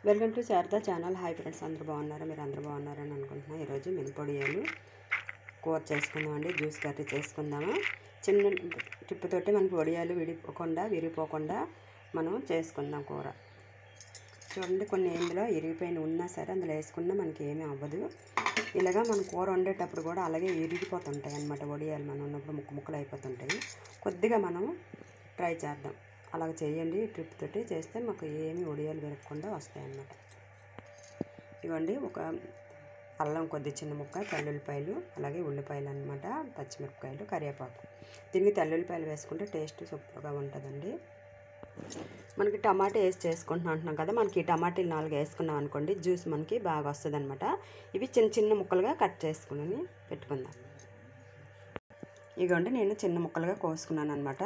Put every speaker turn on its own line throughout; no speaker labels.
Welcome to Sharada channel. Hi friends, అందరూ బాగున్నారా? మీరు అందరూ బాగున్నారని అనుకుంటున్నాను. ఈరోజు మినపొడియాలు కూర చేసుకుందామండి. జ్యూస్ కర్రీ చేసుకుందాము. చిన్న టిప్పుతోటి మనకి వడియాలు విరిగిపోకుండా మనం చేసుకుందాం కూర. చూడండి, కొన్ని ఇందులో ఇరిగిపోయిన ఉన్నా సరే అందులో వేసుకున్నా మనకి ఏమీ అవ్వదు. ఇలాగా మనం కూర వండేటప్పుడు కూడా అలాగే ఇరిగిపోతుంటాయి అన్నమాట. వడియాలు మనం ఉన్నప్పుడు ముక్కలు అయిపోతుంటాయి. కొద్దిగా మనం ట్రై చేద్దాం. అలాగ చేయండి. ట్రిప్ తోటి చేస్తే మాకు ఏమి వడియాలు విరగకుండా వస్తాయి అన్నమాట. ఇవ్వండి, ఒక అల్లం కొద్ది చిన్న ముక్క, తెల్లుల్లిపాయలు, అలాగే ఉల్లిపాయలు అన్నమాట, పచ్చిమిరపకాయలు, కరివేపాకు. దీనికి తెల్లుల్లిపాయలు వేసుకుంటే టేస్ట్ సూపర్గా ఉంటుందండి. మనకి టమాటా వేసి చేసుకుంటున్నాం అంటున్నాం కదా, మనకి ఈ టమాటాలు 4 వేసుకున్నాం అనుకోండి, జ్యూస్ మనకి బాగా వస్తుంది అనమాట. ఇవి చిన్న చిన్న ముక్కలుగా కట్ చేసుకుని పెట్టుకుందాం. ఇదిగోండి, నేను చిన్న ముక్కలుగా కోసుకున్నాను అనమాట.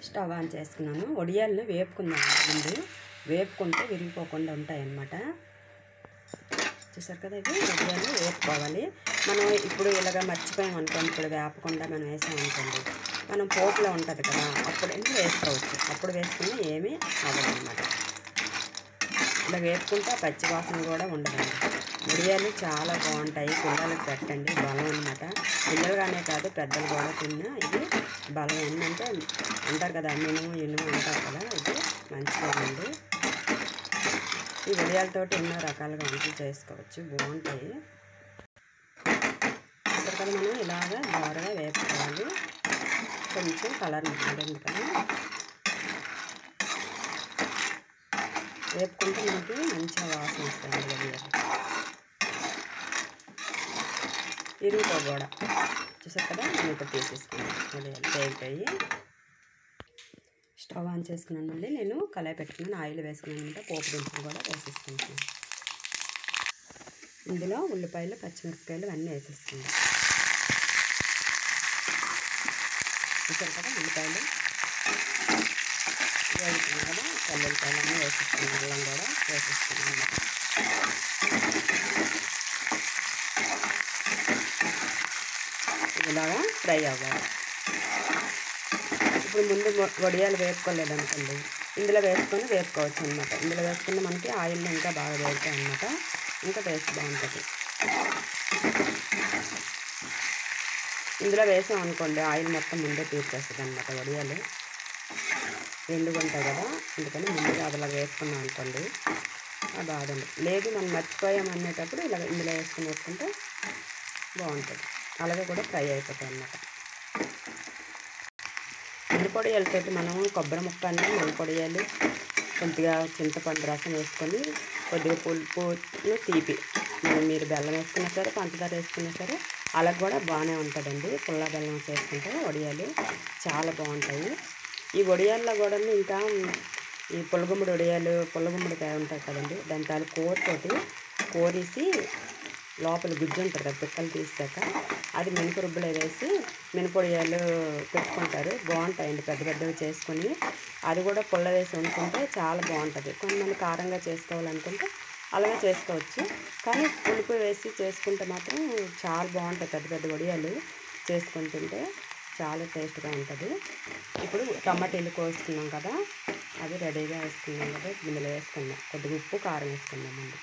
స్టవ్ ఆన్ చేసుకున్నాను. వడియాలను వేపుకుందాం. ముందు వేపుకుంటే విరిగిపోకుండా ఉంటాయన్నమాట. చూసారు కదా, ఇవి వడియాలు వేపుకోవాలి. మనం ఇప్పుడు ఇలాగ మర్చిపోయామనుకోండి, ఇప్పుడు వేపకుండా మనం వేసామనుకోండి, మనం పోపులో ఉంటుంది కదా, అప్పుడైనా వేసుకోవచ్చు. అప్పుడు వేసుకుని ఏమీ అవ్వదు అనమాట. ఇలా వేపుకుంటే ఆ పచ్చి వాసన కూడా ఉండదండి. వడియాలు చాలా బాగుంటాయి. పిల్లలకు పెట్టండి, బలం అనమాట. పిల్లలుగానే కాదు, పెద్దలు కూడా తిన్నా ఇది బలం. ఏంటంటే అంటారు కదా, మినుము అంటారు కదా, ఇది మంచిగా ఉంది. ఈ వడియాలతోటి ఎన్నో రకాలుగా వంటలు చేసుకోవచ్చు, బాగుంటాయి. ఇక్కడ కదా మనం ఇలాగా బాగా వేపుకోవాలి. కొంచెం కలర్ మారింది కదా, వేపుకుంటే మనకి మంచిగా వాసన వస్తుంది. వడియాలు ఇరుగుతో చూసారు కదా, మనం ఇప్పుడు తీసేసుకున్నాం. వడియాలు వేగిపోయి స్టవ్ ఆన్ చేసుకున్నాను. మళ్ళీ నేను కళాయి పెట్టుకున్నాను, ఆయిల్ వేసుకున్నాను అనమాట. పోపు దినుసులు కూడా వేసేసుకుంటున్నాను. ఇందులో ఉల్లిపాయలు, పచ్చిమిరపకాయలు అన్నీ వేసేసుకున్నాను. చూసారు కదా, ఉల్లిపాయలు వేసుకున్నాం కదా, తెల్లుల్లిపాయలు అన్నీ వేసేసుకున్నాం. అల్లం కూడా వేసేసుకున్నాం అన్నమాట. ఇలాగా ఫ్రై అవ్వాలి. ఇప్పుడు ముందు వడియాలు వేపుకోలేదనుకోండి, ఇందులో వేసుకొని వేపుకోవచ్చు అనమాట. ఇందులో వేసుకున్న మనకి ఆయిల్లో ఇంకా బాగా వేగుతాయి అన్నమాట. ఇంకా టేస్ట్ బాగుంటుంది. ఇందులో వేసాం అనుకోండి, ఆయిల్ మొత్తం ముందే తీర్చేస్తుంది అనమాట. వడియాలు ఎండుగా ఉంటాయి కదా, అందుకని ముందుగా అలా వేసుకున్నాం అనుకోండి, ఆ బాధ లేదు. మనం మర్చిపోయాం అనేటప్పుడు ఇలా ఇందులో వేసుకుంటే బాగుంటుంది. అలాగే కూడా ఫ్రై అయిపోతాయి అన్నమాట. మినపొడియాలతో మనం కొబ్బరి ముక్క అన్నీ మినపొడియాలు, కొద్దిగా చింతపండు రసం వేసుకొని, కొద్దిగా పులుపు తీపి, మీరు బెల్లం వేసుకున్నా సరే, పంచదార వేసుకున్నా సరే, అలా కూడా బాగానే ఉంటుందండి. పుల్ల బెల్లం చేసుకుంటే వడియాలు చాలా బాగుంటాయి. ఈ వడియాల్లో కూడా ఇంకా ఈ పుల్లగుమ్మడి వడియాలు, పుల్లగుమ్మడికాయ ఉంటుంది కదండి, దాని తాలూ కూరతోటి కోరేసి లోపల గుజ్జు ఉంటుంది కదా, పిక్కలు తీసాక అది మినపరుబ్బులో వేసి మినపొడియాలు పెట్టుకుంటారు. బాగుంటాయండి, పెద్ద పెద్దవి చేసుకొని. అది కూడా పుల్ల వేసి వండుకుంటే చాలా బాగుంటుంది. కొంతమంది కారంగా చేసుకోవాలనుకుంటే అలాగే చేసుకోవచ్చు, కానీ పులుపు వేసి చేసుకుంటే మాత్రం చాలా బాగుంటాయి. పెద్ద పెద్ద వడియాలు చేసుకుంటుంటే చాలా టేస్ట్గా ఉంటుంది. ఇప్పుడు టమాటాలు కోసుకున్నాం కదా, అది రెడీగా వేసుకున్నాం కదా, ఇందులో వేసుకుందాం. కొద్దిగా ఉప్పు, కారం వేసుకుందామండి.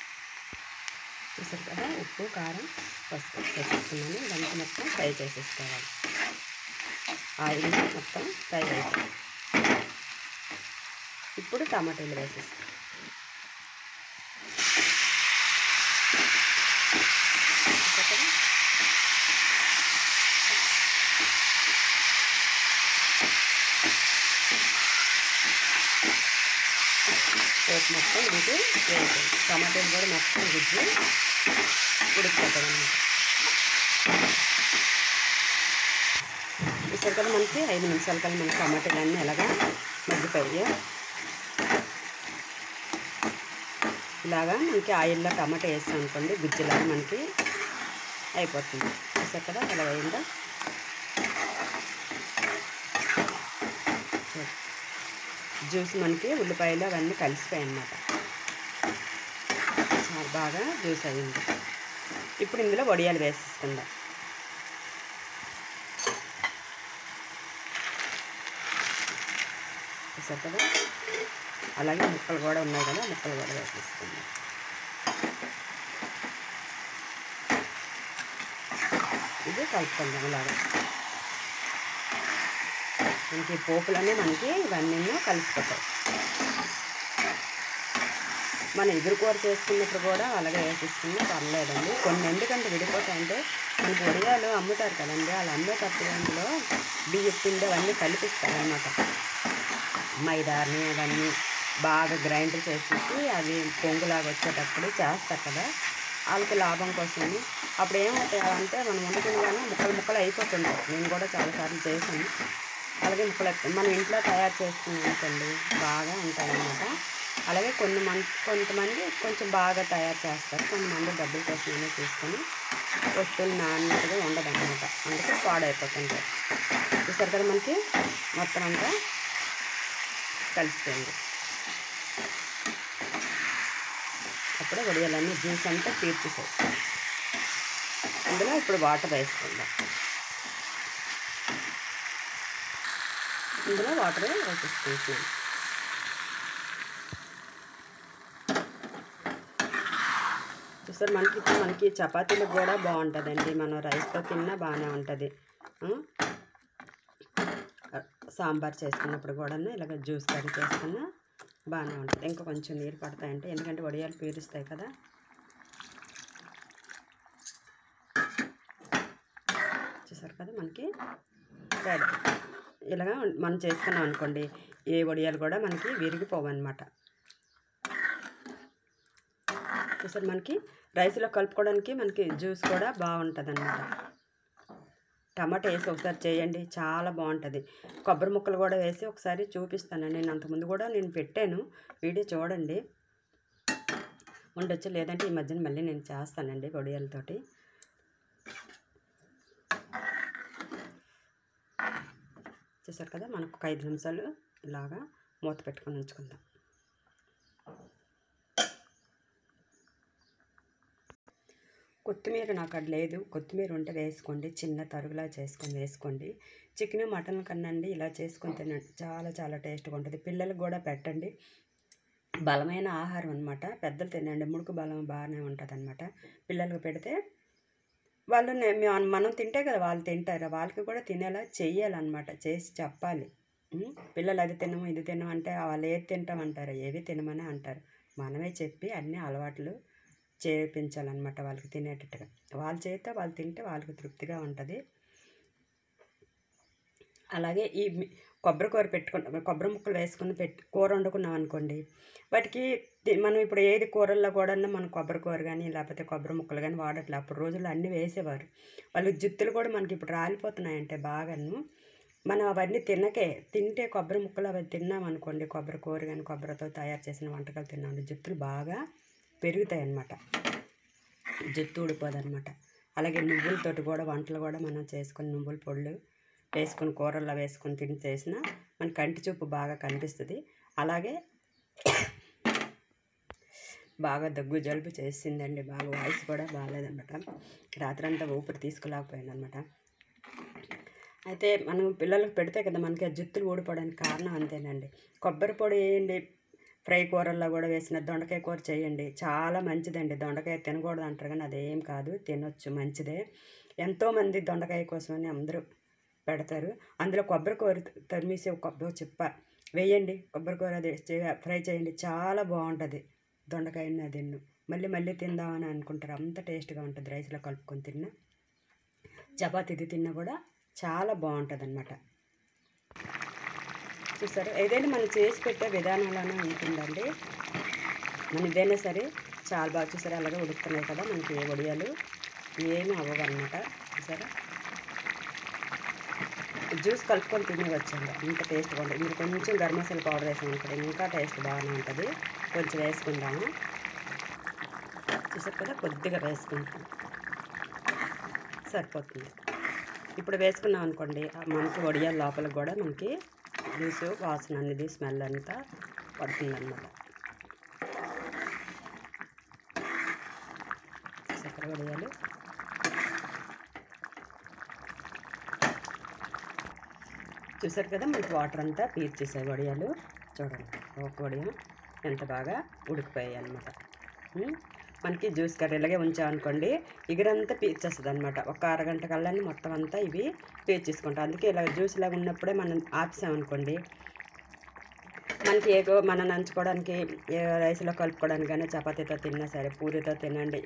చూసారు కదా, ఉప్పు, కారం, పసుపు వేసేసుకున్నాను. ఇదంతా మొత్తం ఫ్రై చేసేసుకోవాలి. ఆయిల్ మొత్తం ఫ్రై అయిపోయింది. ఇప్పుడు టమాటాలు వేసేసుకోవాలి. పోపు మొత్తం ఉడికి వేసేది. టమాటాలు కూడా మొత్తం గుజ్జు ఉడికిపోతుంది అన్నమాట. చూసారు కదా, మనకి 5 నిమిషాల కల్లా మనకి టమాటాలు అన్నీ ఎలాగా మగ్గిపోయి, ఇలాగా మనకి ఆయిల్లో టమాటా వేస్తాం అనుకోండి, గుజ్జులాగా మనకి అయిపోతుంది. చూసారు కదా ఎలా అయిందో. జ్యూస్ మనకి ఉల్లిపాయలు అవన్నీ కలిసిపోయాయి అన్నమాట. చాలా బాగా జ్యూస్ అయింది. ఇప్పుడు ఇందులో వడియాలు వేసేసుకుందాం. చూసారు కదా, అలాగే ముక్కలు కూడా ఉన్నాయి కదా, ముక్కలు కూడా వేసేసుకుందాం. ఇది కలుపుకుందాం. ఇలాగా మనకి పోపులన్నీ మనకి ఇవన్నీ కలిసిపోతాయి. మన ఎదురుకూర చేసుకున్నప్పుడు కూడా అలాగే వేసేసుకుని పర్లేదండి. కొన్ని ఎందుకంటే విడిపోతాయంటే మనకి వడియాలు అమ్ముతారు కదండి, వాళ్ళు అమ్మేటప్పుడు అందులో బియ్యం పిండి అవన్నీ కలిపిస్తారనమాట. మైదాని అవన్నీ బాగా గ్రైండ్ చేసేసి అవి పొంగులాగా వచ్చేటప్పుడు చేస్తారు కదా, వాళ్ళకి లాభం కోసమని. అప్పుడు ఏమవుతాయి అంటే మనం వండుకుని ముక్కలు ముక్కలు అయిపోతుంటాయి. నేను కూడా చాలాసార్లు చేశాను. అలాగే ముక్కలు మనం ఇంట్లో తయారు చేసుకున్నాం అనుకోండి బాగా ఉంటాయన్నమాట. అలాగే కొంతమంది కొంచెం బాగా తయారు చేస్తారు, కొంతమంది డబ్బుల కోసమైనా తీసుకొని వస్తువులు నాన్నట్టుగా ఉండదన్నమాట, అందుకే పాడైపోతుంటాయి. చూసారు కదా మనకి మొత్తం అంతా కలిసిపోయింది. అప్పుడే వడియాలన్నీ జ్యూస్ అంతా తీర్చేసాయి. ఇందులో ఇప్పుడు వాటర్ వేసుకుందాం. ఇందులో వాటర్ వేసేసుకుంటున్నాం. చూసారు మనకి చపాతీలకు కూడా బాగుంటుందండి. మనం రైస్తో తిన్నా బాగానే ఉంటుంది. సాంబార్ చేసుకున్నప్పుడు కూడా ఇలాగ జ్యూస్ కర్రీ చేసుకున్నా బాగానే ఉంటుంది. ఇంకా కొంచెం నీరు పడతాయంటే, ఎందుకంటే వడియాలు పీరుస్తాయి కదా. చూసారు కదా మనకి రెడీ. ఇలాగా మనం చేసుకున్నాం అనుకోండి, ఏ వడియాలు కూడా మనకి విరిగిపోవన్నమాట. చూసారు మనకి రైస్లో కలుపుకోవడానికి మనకి జ్యూస్ కూడా బాగుంటుంది అన్నమాట. టమాటా వేసి ఒకసారి చేయండి, చాలా బాగుంటుంది. కొబ్బరి ముక్కలు కూడా వేసి ఒకసారి చూపిస్తాను. నేను అంతకుముందు కూడా నేను పెట్టాను, వీడియో చూడండి. ఉండొచ్చు, లేదంటే ఈ మధ్యన మళ్ళీ నేను చేస్తానండి వడియాలతోటి. చూసారు కదా మనకు ఒక 5 నిమిషాలు ఇలాగా మూత పెట్టుకొని ఉంచుకుందాం. కొత్తిమీర నాకు అది లేదు, కొత్తిమీర ఉంటే వేసుకోండి, చిన్న తరుగులా చేసుకొని వేసుకోండి. చికెన్ మటన్ కన్నా అండి ఇలా చేసుకొని తినండి, చాలా చాలా టేస్ట్గా ఉంటుంది. పిల్లలకు కూడా పెట్టండి, బలమైన ఆహారం అనమాట. పెద్దలు తినండి, ముడుకు బలం బాగానే ఉంటుంది అనమాట. పిల్లలకు పెడితే వాళ్ళు మనం తింటే కదా వాళ్ళు తింటారు, వాళ్ళకి కూడా తినేలా చెయ్యాలన్నమాట, చేసి చెప్పాలి. పిల్లలు అది తినము ఇది తినము అంటే వాళ్ళు ఏది తింటామంటారు, ఏవి తినమని అంటారు. మనమే చెప్పి అన్ని అలవాట్లు చేపించాలన్నమాట వాళ్ళకి తినేటట్టుగా. వాళ్ళ చేత వాళ్ళు తింటే వాళ్ళకి తృప్తిగా ఉంటుంది. అలాగే ఈ కొబ్బరి ముక్కలు వేసుకుని కూర వండుకున్నాం అనుకోండి, వాటికి మనం ఇప్పుడు ఏది కూరల్లో కూడా మనం కొబ్బరి కూర కానీ లేకపోతే కొబ్బరి ముక్కలు కానీ వాడట్లేదు. అప్పుడు రోజుల్లో అన్నీ వేసేవారు. వాళ్ళు జుత్తులు కూడా మనకి ఇప్పుడు రాలిపోతున్నాయంటే బాగాను. మనం అవన్నీ తింటే కొబ్బరి ముక్కలు అవి తిన్నాం అనుకోండి, కొబ్బరి కూర కానీ కొబ్బరితో తయారు చేసిన వంటకాలు తిన్నాం, జుత్తులు బాగా పెరుగుతాయి అన్నమాట, జుత్తు ఊడిపోదన్నమాట. అలాగే నువ్వులతోటి కూడా వంటలు కూడా మనం చేసుకొని నువ్వుల పొళ్ళు వేసుకొని కూరల్లో వేసుకొని తిని చేసిన మన కంటి చూపు బాగా కనిపిస్తుంది. అలాగే బాగా దగ్గు జలుబు చేసిందండి, బాగా వాయిస్ కూడా బాగాలేదన్నమాట. రాత్రంతా ఊపిరి తీసుకురాకపోయాను అనమాట. అయితే మనం పిల్లలకు పెడితే కదా మనకి జుత్తులు ఊడిపోవడానికి కారణం అంతేనండి. కొబ్బరి పొడి వేయండి, ఫ్రై కూరల్లో కూడా వేసిన దొండకాయ కూర చేయండి, చాలా మంచిదండి. దొండకాయ తినకూడదు అంటారు కానీ అదేం కాదు, తినొచ్చు, మంచిదే. ఎంతోమంది దొండకాయ కోసమని అందరూ పెడతారు. అందులో కొబ్బరి కూర తరిమేసి ఒక కొబ్బరి చిప్ప వేయండి, కొబ్బరి కూర అది ఫ్రై చేయండి, చాలా బాగుంటుంది. దొండకాయని అది మళ్ళీ మళ్ళీ తిందామని అనుకుంటారు, అంత టేస్ట్గా ఉంటుంది. రైస్లో కలుపుకొని తిన్నా, చపాతీది తిన్నా కూడా చాలా బాగుంటుంది అన్నమాట. చూసారు, ఏదైనా మనం చేసి పెట్టే విధానంలోనే ఉంటుందండి. మన ఇదైనా సరే చాలా బాగా. చూసారా అలాగే ఉడుకుతున్నాయి కదా మనకి ఏ వడియాలు ఏమీ అవ్వవన్నమాట. చూసారా జ్యూస్ కలుపుకొని తినేవచ్చండి, ఇంత టేస్ట్గా ఉంటుంది. మీరు కొంచెం గరం మసాలా పౌడర్ వేసాము కూడా ఇంకా టేస్ట్ బాగానే ఉంటుంది. కొంచెం వేసుకుందాము. చూసారు కదా కొద్దిగా వేసుకుంటాం, సరిపోతుంది. ఇప్పుడు వేసుకున్నాం అనుకోండి, మనకి వడియాల లోపల కూడా మనకి జ్యూసు వాసన అనేది స్మెల్ అంతా పడుతుందన్నమాట. చక్కెర వడియాలు చూసారు కదా మనకి వాటర్ అంతా పీల్చేసాయి వడియాలు, చూడండి. ఒక్కొడియం ఎంత బాగా ఉడికిపోయాయి అనమాట. మనకి జ్యూస్ కర్రీలాగే ఉంచామనుకోండి ఇగురంతా పీల్చేస్తుంది అనమాట. ఒక అరగంట కల్లా మొత్తం అంతా ఇవి పీల్చేసుకుంటాం. అందుకే ఇలా జ్యూస్ లాగా ఉన్నప్పుడే మనం ఆపేసామనుకోండి మనకి ఏదో మనం నంచుకోవడానికి రైస్లో కలుపుకోవడానికి కానీ చపాతీతో తిన్నా సరే, పూరితో తినండి,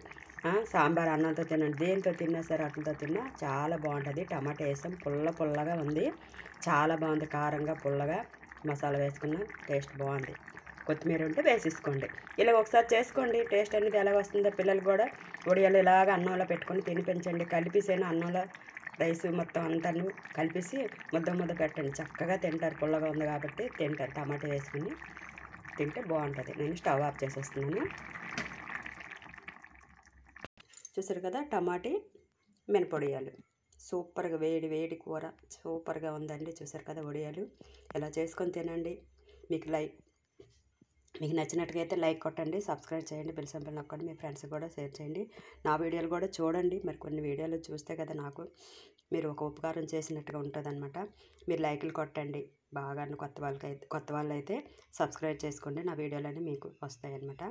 సాంబార్ అన్నంతో తినండి, దేనితో తిన్నా సరే అట్లతో తిన్నా చాలా బాగుంటుంది. టమాటా వేసాం, పుల్లగా ఉంది, చాలా బాగుంది. కారంగా పుల్లగా మసాలా వేసుకున్నాం, టేస్ట్ బాగుంది. కొత్తిమీర ఉంటే వేసేసుకోండి. ఇలా ఒకసారి చేసుకోండి, టేస్ట్ అనేది ఎలా వస్తుందో పిల్లలు కూడా వడియాలు ఇలాగ అన్నంలో పెట్టుకొని తినిపించండి. కలిపేసేనా అన్నంలో రైస్ మొత్తం అంతా కలిపేసి ముద్ద పెట్టండి, చక్కగా తింటారు. పుల్లగా ఉంది కాబట్టి తింటారు. టమాటా వేసుకుని తింటే బాగుంటుంది. నేను స్టవ్ ఆఫ్ చేసేస్తున్నాను. చూసారు కదా టమాటీ మినపొడియాలు సూపర్గా వేడి కూర సూపర్గా ఉందండి. చూసారు కదా వడియాలు ఎలా చేసుకొని తినండి. మీకు నచ్చినట్టుగా లైక్ కొట్టండి, సబ్స్క్రైబ్ చేయండి, బెల్ సింబల్ నొక్కండి, మీ ఫ్రెండ్స్ కూడా షేర్ చేయండి. నా వీడియోలు కూడా చూడండి. మరి కొన్ని వీడియోలు చూస్తే కదా నాకు మీరు ఒక ఉపకారం చేసినట్టుగా ఉంటుందన్నమాట. మీరు లైకులు కొట్టండి బాగా. కొత్త వాళ్ళైతే సబ్స్క్రైబ్ చేసుకోండి, నా వీడియోలన్నీ మీకు వస్తాయన్నమాట.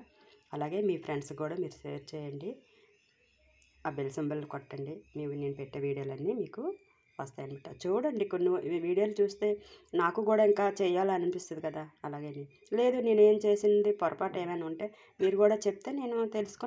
అలాగే మీ ఫ్రెండ్స్ కూడా మీరు షేర్ చేయండి, ఆ బెల్ సింబల్ కొట్టండి. నేను పెట్టే వీడియోలన్నీ మీకు వస్తాయన్నమాట. చూడండి, కొన్ని వీడియోలు చూస్తే నాకు కూడా ఇంకా చేయాలనిపిస్తుంది కదా. అలాగే లేదు నేనేం చేసింది పొరపాటు ఏమైనా ఉంటే మీరు కూడా చెప్తే నేను తెలుసుకొని